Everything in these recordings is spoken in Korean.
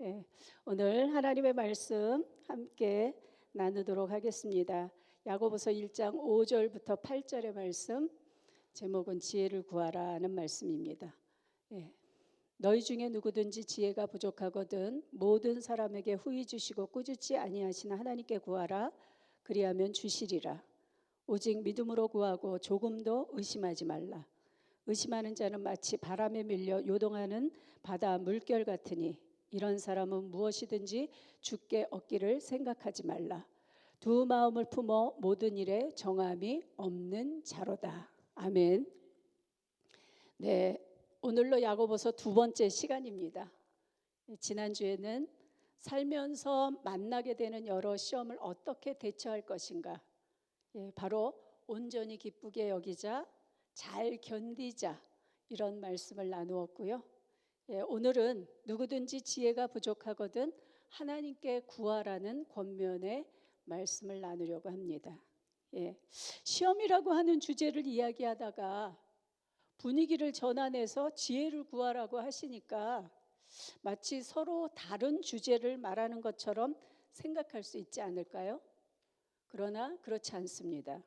예, 오늘 하나님의 말씀 함께 나누도록 하겠습니다. 야고보서 1장 5절부터 8절의 말씀, 제목은 지혜를 구하라는 말씀입니다. 예, 너희 중에 누구든지 지혜가 부족하거든 모든 사람에게 후히 주시고 꾸짖지 아니하시는 하나님께 구하라. 그리하면 주시리라. 오직 믿음으로 구하고 조금도 의심하지 말라. 의심하는 자는 마치 바람에 밀려 요동하는 바다 물결 같으니 이런 사람은 무엇이든지 주께 얻기를 생각하지 말라. 두 마음을 품어 모든 일에 정함이 없는 자로다. 아멘. 네, 오늘로 야고보서 두 번째 시간입니다. 지난주에는 살면서 만나게 되는 여러 시험을 어떻게 대처할 것인가, 바로 온전히 기쁘게 여기자, 잘 견디자, 이런 말씀을 나누었고요. 오늘은 누구든지 지혜가 부족하거든 하나님께 구하라는 권면의 말씀을 나누려고 합니다. 시험이라고 하는 주제를 이야기하다가 분위기를 전환해서 지혜를 구하라고 하시니까 마치 서로 다른 주제를 말하는 것처럼 생각할 수 있지 않을까요? 그러나 그렇지 않습니다.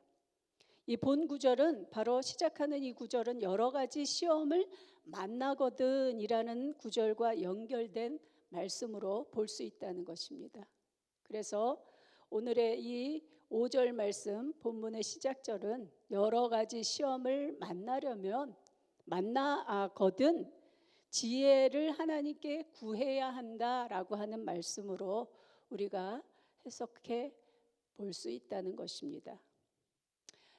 이 본 구절은, 바로 시작하는 이 구절은 여러 가지 시험을 만나거든 이라는 구절과 연결된 말씀으로 볼 수 있다는 것입니다. 그래서 오늘의 이 5절 말씀 본문의 시작절은 여러 가지 시험을 만나거든 지혜를 하나님께 구해야 한다라고 하는 말씀으로 우리가 해석해 볼 수 있다는 것입니다.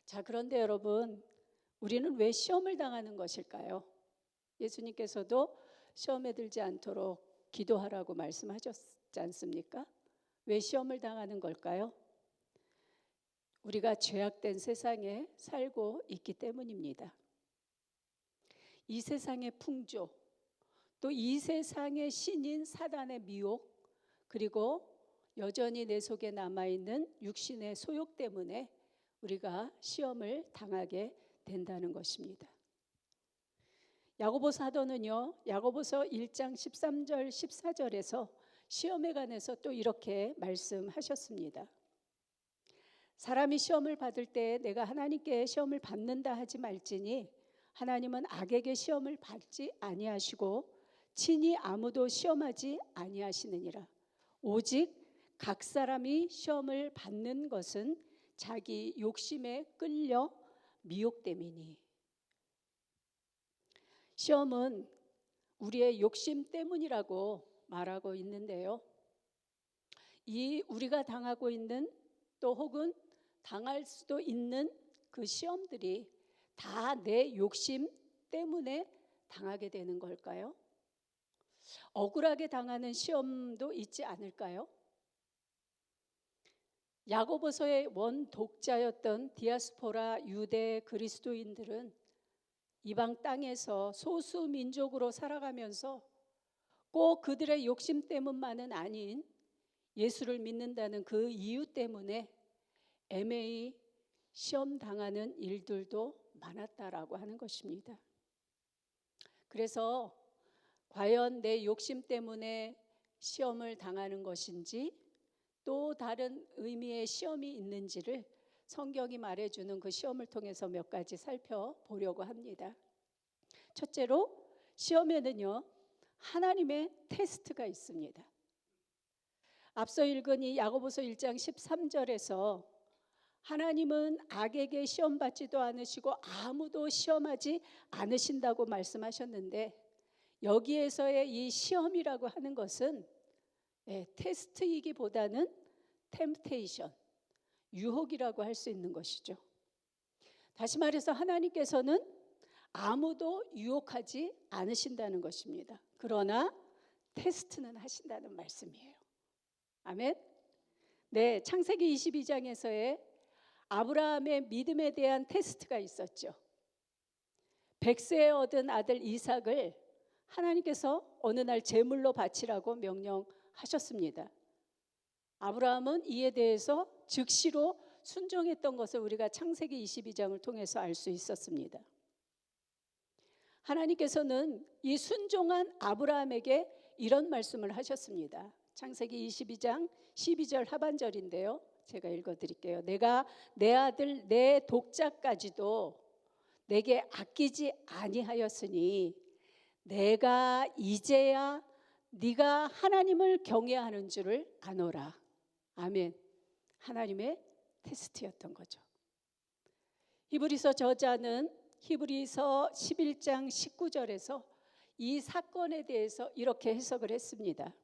자, 그런데 여러분, 우리는 왜 시험을 당하는 것일까요? 예수님께서도 시험에 들지 않도록 기도하라고 말씀하셨지 않습니까? 왜 시험을 당하는 걸까요? 우리가 죄악된 세상에 살고 있기 때문입니다. 이 세상의 풍조, 또 이 세상의 신인 사단의 미혹, 그리고 여전히 내 속에 남아있는 육신의 소욕 때문에 우리가 시험을 당하게 된다는 것입니다. 야고보 사도는요, 야고보서 1장 13절 14절에서 시험에 관해서 또 이렇게 말씀하셨습니다. 사람이 시험을 받을 때 내가 하나님께 시험을 받는다 하지 말지니 하나님은 악에게 시험을 받지 아니하시고 친히 아무도 시험하지 아니하시느니라. 오직 각 사람이 시험을 받는 것은 자기 욕심에 끌려 미혹됨이니. 시험은 우리의 욕심 때문이라고 말하고 있는데요, 이 우리가 당하고 있는, 또 혹은 당할 수도 있는 그 시험들이 다 내 욕심 때문에 당하게 되는 걸까요? 억울하게 당하는 시험도 있지 않을까요? 야고보서의 원 독자였던 디아스포라 유대 그리스도인들은 이방 땅에서 소수 민족으로 살아가면서 꼭 그들의 욕심 때문만은 아닌 예수를 믿는다는 그 이유 때문에 애매히 시험 당하는 일들도 많았다라고 하는 것입니다. 그래서 과연 내 욕심 때문에 시험을 당하는 것인지, 또 다른 의미의 시험이 있는지를 성경이 말해주는 그 시험을 통해서 몇 가지 살펴보려고 합니다. 첫째로, 시험에는요, 하나님의 테스트가 있습니다. 앞서 읽은 이 야고보서 1장 13절에서 하나님은 악에게 시험받지도 않으시고 아무도 시험하지 않으신다고 말씀하셨는데, 여기에서의 이 시험이라고 하는 것은 테스트이기보다는 템테이션, 유혹이라고 할 수 있는 것이죠. 다시 말해서 하나님께서는 아무도 유혹하지 않으신다는 것입니다. 그러나 테스트는 하신다는 말씀이에요. 아멘. 네, 창세기 22장에서의 아브라함의 믿음에 대한 테스트가 있었죠. 100세에 얻은 아들 이삭을 하나님께서 어느 날 제물로 바치라고 명령하셨습니다. 아브라함은 이에 대해서 즉시로 순종했던 것을 우리가 창세기 22장을 통해서 알 수 있었습니다. 하나님께서는 이 순종한 아브라함에게 이런 말씀을 하셨습니다. 창세기 22장 12절 하반절인데요. 제가 읽어드릴게요. 내가 내 아들 내 독자까지도 내게 아끼지 아니하였으니 내가 이제야 네가 하나님을 경외하는 줄을 아노라. 아멘. 하나님의 테스트였던 거죠. 히브리서 저자는 히브리서 11장 19절에서 이 사건에 대해서 이렇게 해석을 했습니다.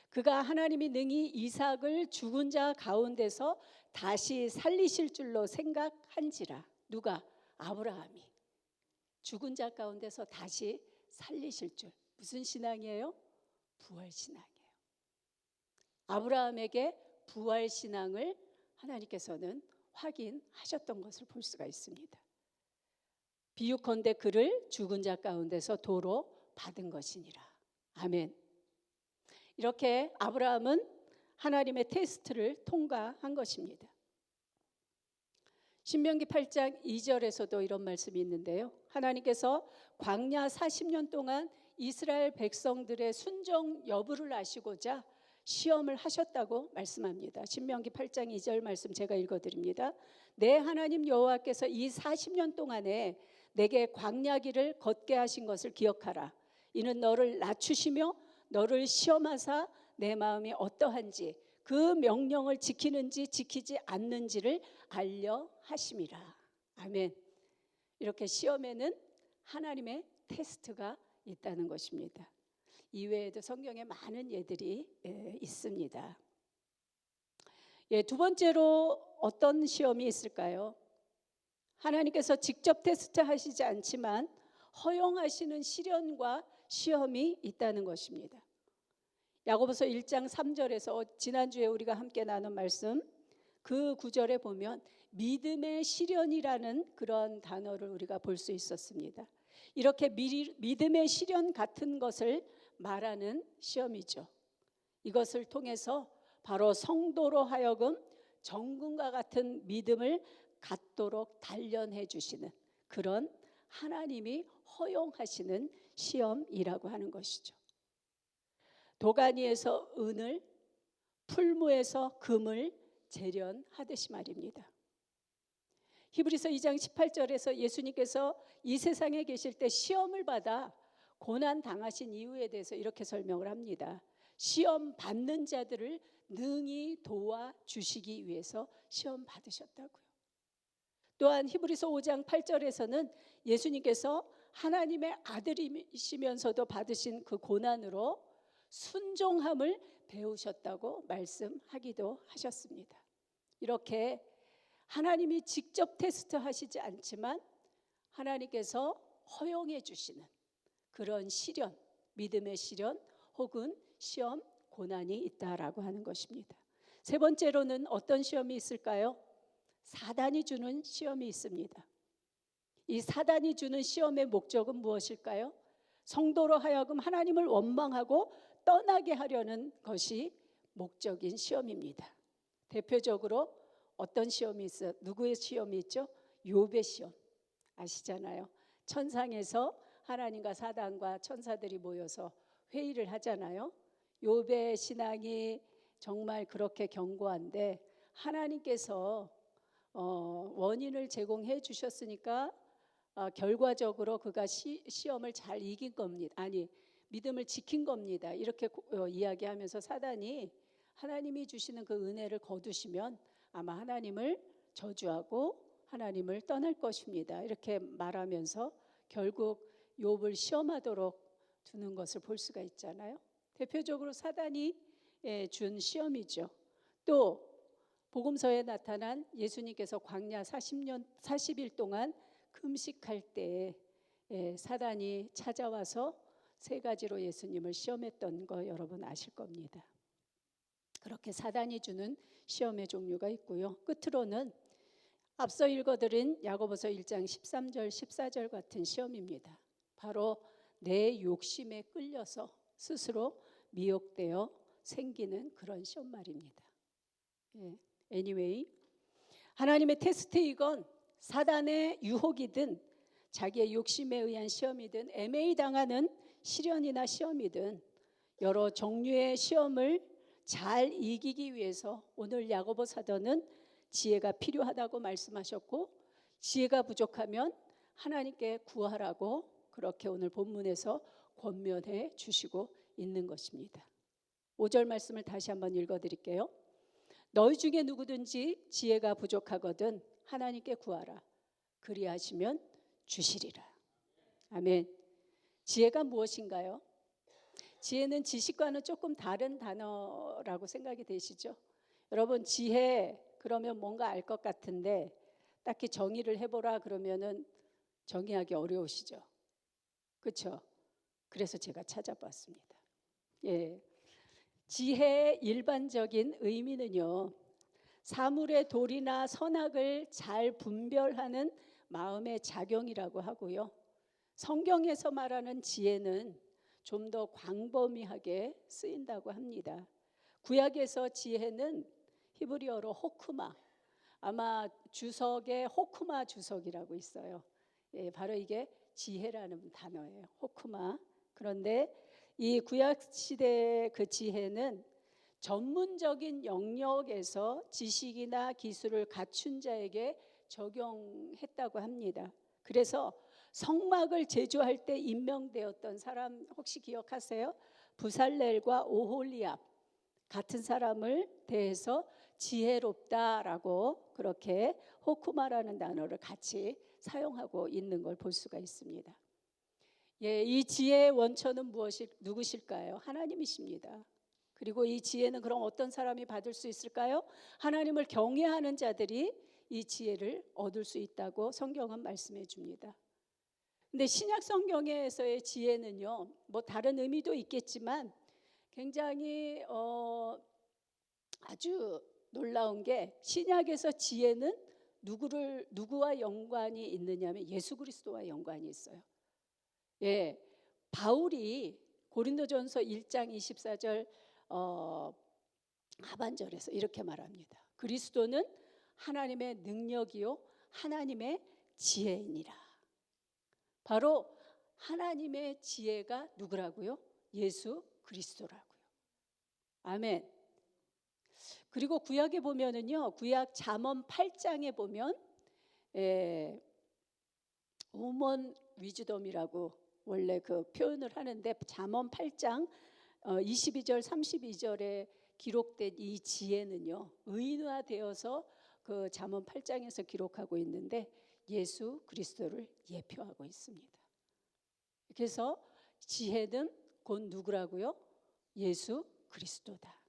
그가 하나님이 능히 이삭을 죽은 자 가운데서 다시 살리실 줄로 생각한지라. 누가? 아브라함이 죽은 자 가운데서 다시 살리실 줄. 무슨 신앙이에요? 부활신앙이에요. 아브라함에게 부활신앙을 하나님께서는 확인하셨던 것을 볼 수가 있습니다. 비유컨대 그를 죽은 자 가운데서 도로 받은 것이니라. 아멘. 이렇게 아브라함은 하나님의 테스트를 통과한 것입니다. 신명기 8장 2절에서도 이런 말씀이 있는데요. 하나님께서 광야 40년 동안 이스라엘 백성들의 순종 여부를 아시고자 시험을 하셨다고 말씀합니다. 신명기 8장 2절 말씀 제가 읽어드립니다. 내 하나님 여호와께서 이 40년 동안에 내게 광야 길을 걷게 하신 것을 기억하라. 이는 너를 낮추시며 너를 시험하사 내 마음이 어떠한지 그 명령을 지키는지 지키지 않는지를 알려 하심이라. 아멘. 이렇게 시험에는 하나님의 테스트가 있다는 것입니다. 이외에도 성경에 많은 예들이 있습니다. 두 번째로 어떤 시험이 있을까요? 하나님께서 직접 테스트하시지 않지만 허용하시는 시련과 시험이 있다는 것입니다. 야고보서 1장 3절에서 지난주에 우리가 함께 나눈 말씀 그 구절에 보면 믿음의 시련이라는 그런 단어를 우리가 볼 수 있었습니다. 이렇게 믿음의 시련 같은 것을 말하는 시험이죠. 이것을 통해서 바로 성도로 하여금 정금과 같은 믿음을 갖도록 단련해 주시는 그런 하나님이 허용하시는 시험이라고 하는 것이죠. 도가니에서 은을, 풀무에서 금을 재련하듯이 말입니다. 히브리서 2장 18절에서 예수님께서 이 세상에 계실 때 시험을 받아 고난 당하신 이유에 대해서 이렇게 설명을 합니다. 시험 받는 자들을 능히 도와주시기 위해서 시험 받으셨다고요. 또한 히브리서 5장 8절에서는 예수님께서 하나님의 아들이시면서도 받으신 그 고난으로 순종함을 배우셨다고 말씀하기도 하셨습니다. 이렇게 하나님이 직접 테스트하시지 않지만 하나님께서 허용해 주시는 그런 시련, 믿음의 시련 혹은 시험, 고난이 있다라고 하는 것입니다. 세 번째로는 어떤 시험이 있을까요? 사단이 주는 시험이 있습니다. 이 사단이 주는 시험의 목적은 무엇일까요? 성도로 하여금 하나님을 원망하고 떠나게 하려는 것이 목적인 시험입니다. 대표적으로 어떤 시험이 있어요? 누구의 시험이 있죠? 욥의 시험 아시잖아요. 천상에서 하나님과 사단과 천사들이 모여서 회의를 하잖아요. 욥의 신앙이 정말 그렇게 견고한데 하나님께서 원인을 제공해 주셨으니까 결과적으로 그가 시험을 잘 이긴 겁니다. 아니 믿음을 지킨 겁니다. 이렇게 이야기하면서 사단이 하나님이 주시는 그 은혜를 거두시면 아마 하나님을 저주하고 하나님을 떠날 것입니다. 이렇게 말하면서 결국 욥을 시험하도록 두는 것을 볼 수가 있잖아요. 대표적으로 사단이 준 시험이죠. 또 복음서에 나타난 예수님께서 광야 40일 동안 금식할 때 사단이 찾아와서 세 가지로 예수님을 시험했던 거 여러분 아실 겁니다. 그렇게 사단이 주는 시험의 종류가 있고요. 끝으로는 앞서 읽어드린 야고보서 1장 13절 14절 같은 시험입니다. 바로 내 욕심에 끌려서 스스로 미혹되어 생기는 그런 시험 말입니다. Anyway, 하나님의 테스트이건 사단의 유혹이든 자기의 욕심에 의한 시험이든 애매히 당하는 시련이나 시험이든 여러 종류의 시험을 잘 이기기 위해서 오늘 야고보 사도는 지혜가 필요하다고 말씀하셨고, 지혜가 부족하면 하나님께 구하라고 그렇게 오늘 본문에서 권면해 주시고 있는 것입니다. 5절 말씀을 다시 한번 읽어드릴게요. 너희 중에 누구든지 지혜가 부족하거든 하나님께 구하라. 그리하시면 주시리라. 아멘. 지혜가 무엇인가요? 지혜는 지식과는 조금 다른 단어라고 생각이 되시죠? 여러분, 지혜 그러면 뭔가 알 것 같은데 딱히 정의를 해보라 그러면은 정의하기 어려우시죠? 그렇죠? 그래서 제가 찾아봤습니다. 예, 지혜의 일반적인 의미는요, 사물의 도리나 선악을 잘 분별하는 마음의 작용이라고 하고요, 성경에서 말하는 지혜는 좀 더 광범위하게 쓰인다고 합니다. 구약에서 지혜는 히브리어로 호크마, 아마 주석에 호크마 주석이라고 있어요. 예, 바로 이게 지혜라는 단어예요. 호크마. 그런데 이 구약 시대의 그 지혜는 전문적인 영역에서 지식이나 기술을 갖춘 자에게 적용했다고 합니다. 그래서 성막을 제조할 때 임명되었던 사람 혹시 기억하세요? 부살렐과 오홀리압 같은 사람을 대해서 지혜롭다라고 그렇게 호쿠마라는 단어를 같이 사용하고 있는 걸 볼 수가 있습니다. 예, 이 지혜의 원천은 누구실까요? 하나님이십니다. 그리고 이 지혜는 그럼 어떤 사람이 받을 수 있을까요? 하나님을 경외하는 자들이 이 지혜를 얻을 수 있다고 성경은 말씀해 줍니다. 근데 신약 성경에서의 지혜는요, 뭐 다른 의미도 있겠지만 굉장히 아주 놀라운 게, 신약에서 지혜는 누구와 연관이 있느냐면 예수 그리스도와 연관이 있어요. 예, 바울이 고린도전서 1장 24절 하반절에서 이렇게 말합니다. 그리스도는 하나님의 능력이요 하나님의 지혜이니라. 바로 하나님의 지혜가 누구라고요? 예수 그리스도라고요. 아멘. 그리고 구약에 보면은요, 구약 잠언 8장에 보면 우먼 위즈덤이라고 원래 그 표현을 하는데, 잠언 8장 22절 32절에 기록된 이 지혜는요, 의인화되어서 그 잠언 8장에서 기록하고 있는데 예수 그리스도를 예표하고 있습니다. 그래서 지혜는 곧 누구라고요? 예수 그리스도다.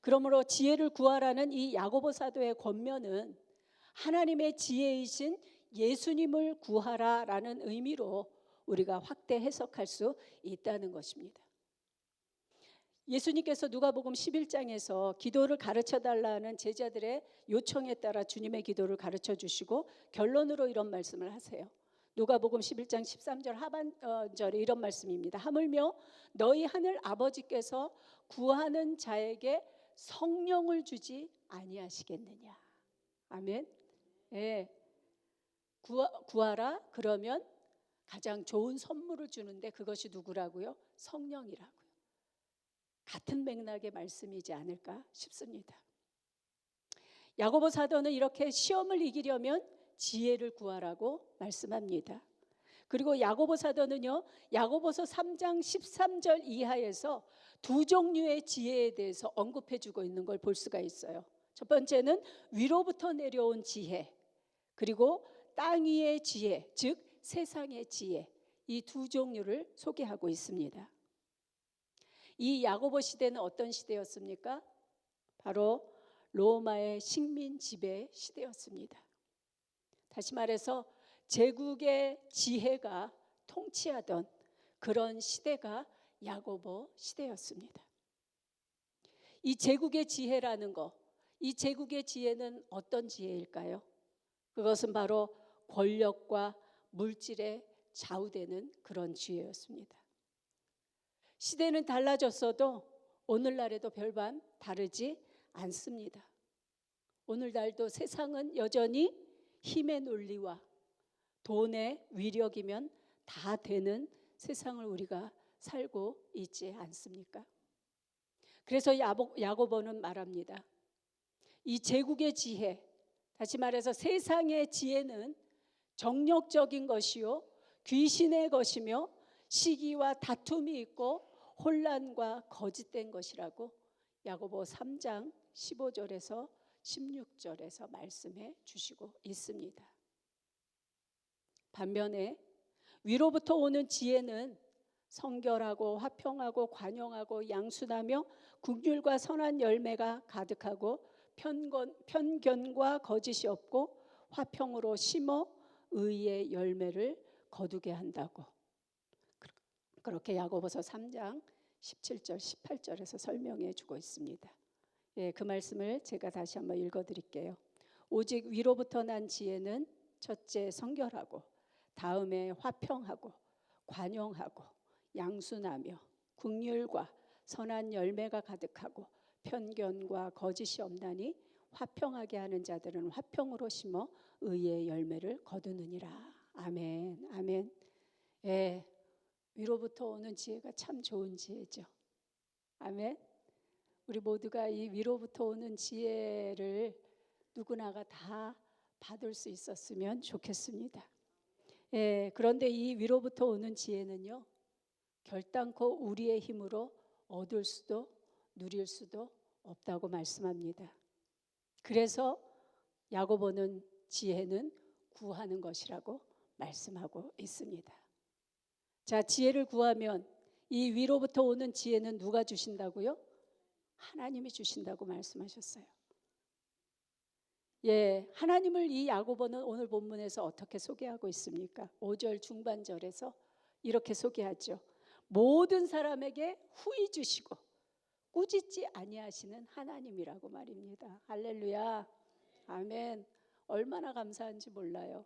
그러므로 지혜를 구하라는 이 야고보 사도의 권면은 하나님의 지혜이신 예수님을 구하라라는 의미로 우리가 확대 해석할 수 있다는 것입니다. 예수님께서 누가복음 11장에서 기도를 가르쳐달라는 제자들의 요청에 따라 주님의 기도를 가르쳐 주시고 결론으로 이런 말씀을 하세요. 누가복음 11장 13절 하반절에 이런 말씀입니다. 하물며 너희 하늘 아버지께서 구하는 자에게 성령을 주지 아니하시겠느냐. 아멘. 예. 구하라 그러면 가장 좋은 선물을 주는데 그것이 누구라고요? 성령이라고요. 같은 맥락의 말씀이지 않을까 싶습니다. 야고보 사도는 이렇게 시험을 이기려면 지혜를 구하라고 말씀합니다. 그리고 야고보 사도는요, 야고보서 3장 13절 이하에서 두 종류의 지혜에 대해서 언급해 주고 있는 걸 볼 수가 있어요. 첫 번째는 위로부터 내려온 지혜, 그리고 땅 위의 지혜, 즉 세상의 지혜, 이 두 종류를 소개하고 있습니다. 이 야고보 시대는 어떤 시대였습니까? 바로 로마의 식민 지배 시대였습니다. 다시 말해서 제국의 지혜가 통치하던 그런 시대가 야고보 시대였습니다. 이 제국의 지혜라는 것, 이 제국의 지혜는 어떤 지혜일까요? 그것은 바로 권력과 물질에 좌우되는 그런 지혜였습니다. 시대는 달라졌어도 오늘날에도 별반 다르지 않습니다. 오늘날도 세상은 여전히 힘의 논리와 돈의 위력이면 다 되는 세상을 우리가 살고 있지 않습니까? 그래서 야고보는 말합니다. 이 제국의 지혜, 다시 말해서 세상의 지혜는 정력적인 것이요 귀신의 것이며 시기와 다툼이 있고 혼란과 거짓된 것이라고 야고보 3장 15절에서 16절에서 말씀해 주시고 있습니다. 반면에 위로부터 오는 지혜는 성결하고 화평하고 관용하고 양순하며 긍휼과 선한 열매가 가득하고 편견과 거짓이 없고 화평으로 심어 의의 열매를 거두게 한다고, 그렇게 야고보서 3장 17절 18절에서 설명해 주고 있습니다. 예, 그 말씀을 제가 다시 한번 읽어드릴게요. 오직 위로부터 난 지혜는 첫째 성결하고 다음에 화평하고 관용하고 양순하며 긍휼과 선한 열매가 가득하고 편견과 거짓이 없나니 화평하게 하는 자들은 화평으로 심어 의의 열매를 거두느니라. 아멘. 아멘. 예, 위로부터 오는 지혜가 참 좋은 지혜죠. 아멘. 우리 모두가 이 위로부터 오는 지혜를 누구나가 다 받을 수 있었으면 좋겠습니다. 예, 그런데 이 위로부터 오는 지혜는요, 결단코 우리의 힘으로 얻을 수도 누릴 수도 없다고 말씀합니다. 그래서 야고보는 지혜는 구하는 것이라고 말씀하고 있습니다. 자, 지혜를 구하면 이 위로부터 오는 지혜는 누가 주신다고요? 하나님이 주신다고 말씀하셨어요. 예, 하나님을 이 야고보는 오늘 본문에서 어떻게 소개하고 있습니까? 5절 중반절에서 이렇게 소개하죠. 모든 사람에게 후히 주시고 꾸짖지 아니하시는 하나님이라고 말입니다. 할렐루야. 아멘. 얼마나 감사한지 몰라요.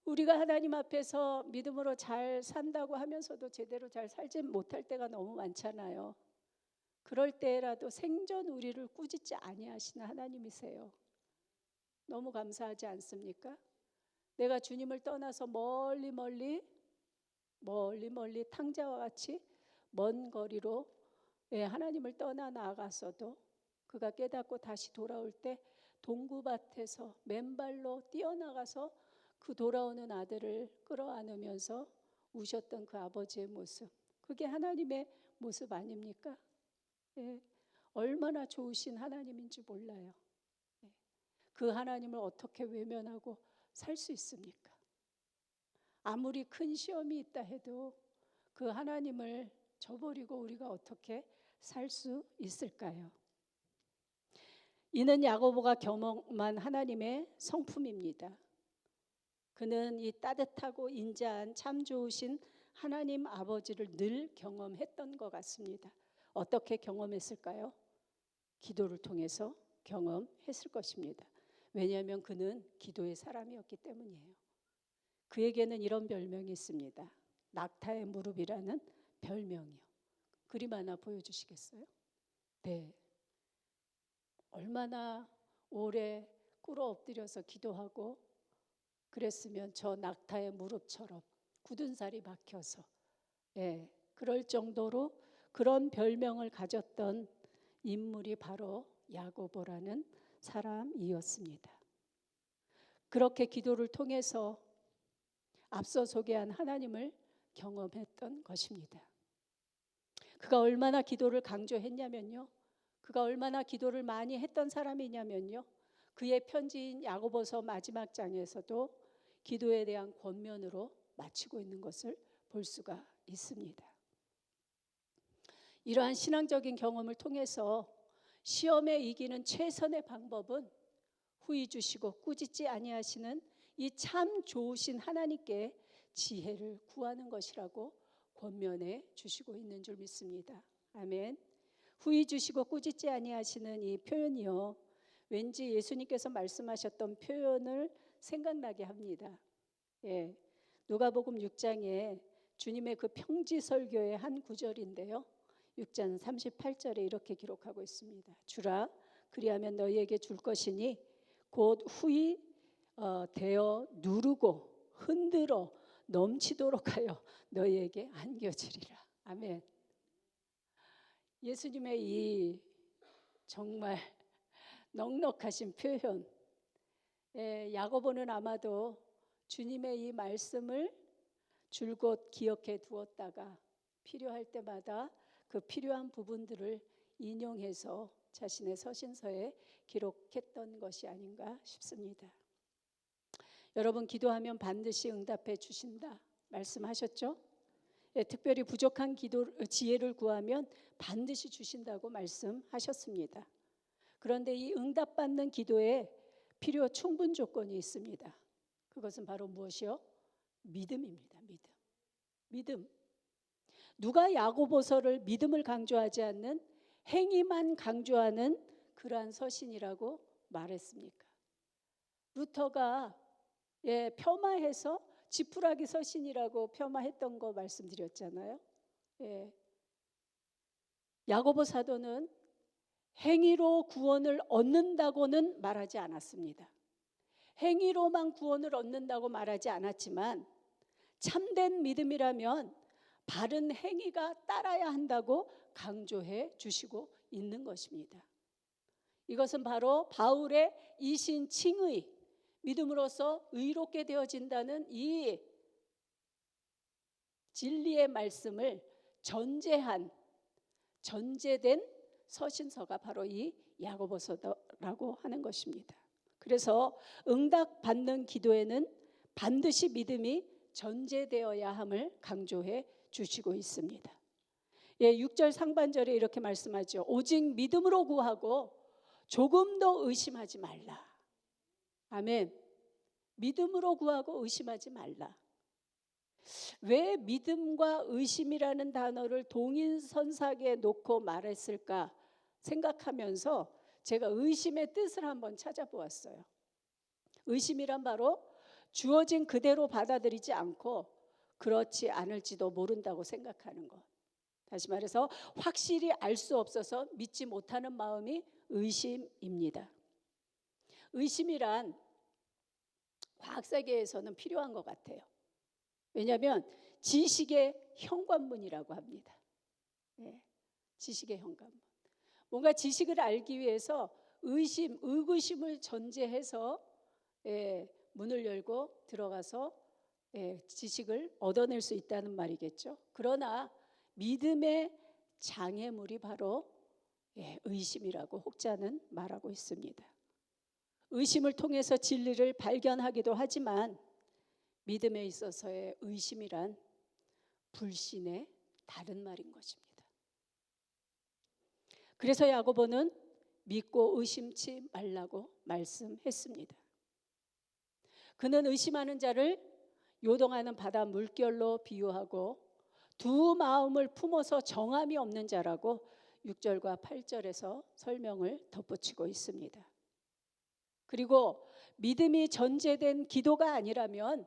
우리가 하나님 앞에서 믿음으로 잘 산다고 하면서도 제대로 잘 살지 못할 때가 너무 많잖아요. 그럴 때라도 생전 우리를 꾸짖지 아니하시는 하나님이세요. 너무 감사하지 않습니까? 내가 주님을 떠나서 멀리 탕자와 같이 먼 거리로 하나님을 떠나 나아갔어도 그가 깨닫고 다시 돌아올 때 동구밭에서 맨발로 뛰어나가서 그 돌아오는 아들을 끌어안으면서 우셨던 그 아버지의 모습, 그게 하나님의 모습 아닙니까? 예, 얼마나 좋으신 하나님인지 몰라요. 예, 그 하나님을 어떻게 외면하고 살 수 있습니까? 아무리 큰 시험이 있다 해도 그 하나님을 저버리고 우리가 어떻게 살 수 있을까요? 이는 야고보가 경험한 하나님의 성품입니다. 그는 이 따뜻하고 인자한 참 좋으신 하나님 아버지를 늘 경험했던 것 같습니다. 어떻게 경험했을까요? 기도를 통해서 경험했을 것입니다. 왜냐하면 그는 기도의 사람이었기 때문이에요. 그에게는 이런 별명이 있습니다. 낙타의 무릎이라는 별명이요. 그림 하나 보여주시겠어요? 네. 얼마나 오래 꿇어 엎드려서 기도하고 그랬으면 저 낙타의 무릎처럼 굳은 살이 박혀서, 그럴 정도로 그런 별명을 가졌던 인물이 바로 야고보라는 사람이었습니다. 그렇게 기도를 통해서 앞서 소개한 하나님을 경험했던 것입니다. 그가 얼마나 기도를 강조했냐면요, 그가 얼마나 기도를 많이 했던 사람이냐면요, 그의 편지인 야고보서 마지막 장에서도 기도에 대한 권면으로 마치고 있는 것을 볼 수가 있습니다. 이러한 신앙적인 경험을 통해서 시험에 이기는 최선의 방법은 후히 주시고 꾸짖지 아니하시는 이 참 좋으신 하나님께 지혜를 구하는 것이라고 권면해 주시고 있는 줄 믿습니다. 아멘. 후히 주시고 꾸짖지 아니하시는 이 표현이요, 왠지 예수님께서 말씀하셨던 표현을 생각나게 합니다. 누가복음 6장에 주님의 그 평지설교의 한 구절인데요, 6장 38절에 이렇게 기록하고 있습니다. 주라, 그리하면 너희에게 줄 것이니 곧 후히 되어 누르고 흔들어 넘치도록 하여 너희에게 안겨주리라. 아멘. 예수님의 이 정말 넉넉하신 표현, 야고보는 아마도 주님의 이 말씀을 줄곧 기억해 두었다가 필요할 때마다 그 필요한 부분들을 인용해서 자신의 서신서에 기록했던 것이 아닌가 싶습니다. 여러분, 기도하면 반드시 응답해 주신다 말씀하셨죠? 특별히 부족한 지혜를 구하면 반드시 주신다고 말씀하셨습니다. 그런데 이 응답받는 기도에 필요 충분 조건이 있습니다. 그것은 바로 무엇이요? 믿음입니다. 믿음. 누가 야고보서를 믿음을 강조하지 않는 행위만 강조하는 그러한 서신이라고 말했습니까? 루터가 폄하해서 지푸라기 서신이라고 폄하했던 거 말씀드렸잖아요. 야고보 사도는 행위로 구원을 얻는다고는 말하지 않았습니다. 행위로만 구원을 얻는다고 말하지 않았지만 참된 믿음이라면 바른 행위가 따라야 한다고 강조해 주시고 있는 것입니다. 이것은 바로 바울의 이신칭의, 믿음으로써 의롭게 되어진다는 이 진리의 말씀을 전제된 서신서가 바로 이 야고보서라고 하는 것입니다. 그래서 응답받는 기도에는 반드시 믿음이 전제되어야 함을 강조해 주시고 있습니다. 6절 상반절에 이렇게 말씀하죠. 오직 믿음으로 구하고 조금도 의심하지 말라. 아멘. 믿음으로 구하고 의심하지 말라. 왜 믿음과 의심이라는 단어를 동인선상에 놓고 말했을까 생각하면서 제가 의심의 뜻을 한번 찾아보았어요. 의심이란 바로 주어진 그대로 받아들이지 않고 그렇지 않을지도 모른다고 생각하는 것. 다시 말해서 확실히 알 수 없어서 믿지 못하는 마음이 의심입니다. 의심이란 과학세계에서는 필요한 것 같아요. 왜냐하면 지식의 현관문이라고 합니다. 지식의 현관문. 뭔가 지식을 알기 위해서 의구심을 전제해서 문을 열고 들어가서 지식을 얻어낼 수 있다는 말이겠죠. 그러나 믿음의 장애물이 바로 의심이라고 혹자는 말하고 있습니다. 의심을 통해서 진리를 발견하기도 하지만 믿음에 있어서의 의심이란 불신의 다른 말인 것입니다. 그래서 야고보는 믿고 의심치 말라고 말씀했습니다. 그는 의심하는 자를 요동하는 바다 물결로 비유하고 두 마음을 품어서 정함이 없는 자라고 6절과 8절에서 설명을 덧붙이고 있습니다. 그리고 믿음이 전제된 기도가 아니라면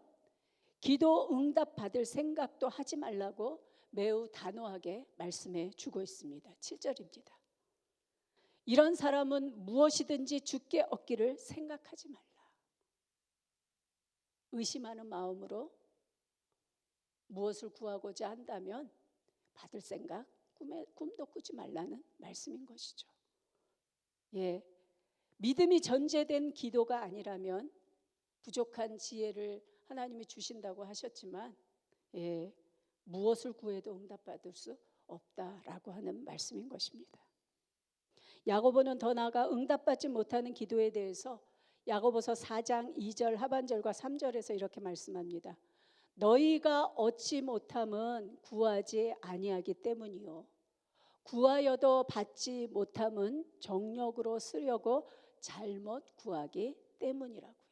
기도 응답 받을 생각도 하지 말라고 매우 단호하게 말씀해 주고 있습니다. 7절입니다. 이런 사람은 무엇이든지 주께 얻기를 생각하지 말라. 의심하는 마음으로 무엇을 구하고자 한다면 받을 생각, 꿈도 꾸지 말라는 말씀인 것이죠. 믿음이 전제된 기도가 아니라면 부족한 지혜를 하나님이 주신다고 하셨지만 무엇을 구해도 응답받을 수 없다라고 하는 말씀인 것입니다. 야고보는 더 나아가 응답받지 못하는 기도에 대해서 야고보서 4장 2절 하반절과 3절에서 이렇게 말씀합니다. 너희가 얻지 못함은 구하지 아니하기 때문이요 구하여도 받지 못함은 정욕으로 쓰려고 잘못 구하기 때문이라고요.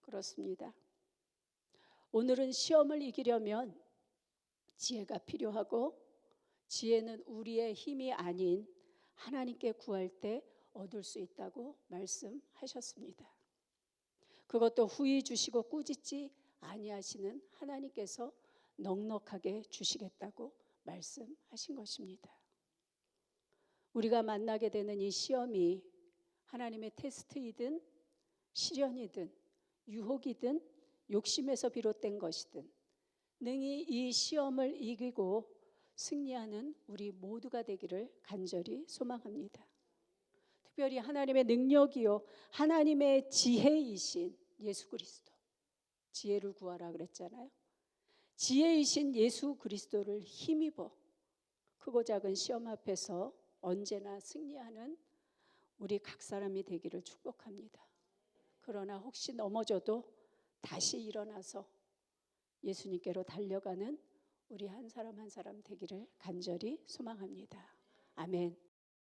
그렇습니다. 오늘은 시험을 이기려면 지혜가 필요하고 지혜는 우리의 힘이 아닌 하나님께 구할 때 얻을 수 있다고 말씀하셨습니다. 그것도 후히 주시고 꾸짖지 아니하시는 하나님께서 넉넉하게 주시겠다고 말씀하신 것입니다. 우리가 만나게 되는 이 시험이 하나님의 테스트이든 시련이든 유혹이든 욕심에서 비롯된 것이든 능히 이 시험을 이기고 승리하는 우리 모두가 되기를 간절히 소망합니다. 특별히 하나님의 능력이요 하나님의 지혜이신 예수 그리스도, 지혜를 구하라 그랬잖아요. 지혜이신 예수 그리스도를 힘입어 크고 작은 시험 앞에서 언제나 승리하는 우리 각 사람이 되기를 축복합니다. 그러나 혹시 넘어져도 다시 일어나서 예수님께로 달려가는 우리 한 사람 한 사람 되기를 간절히 소망합니다. 아멘.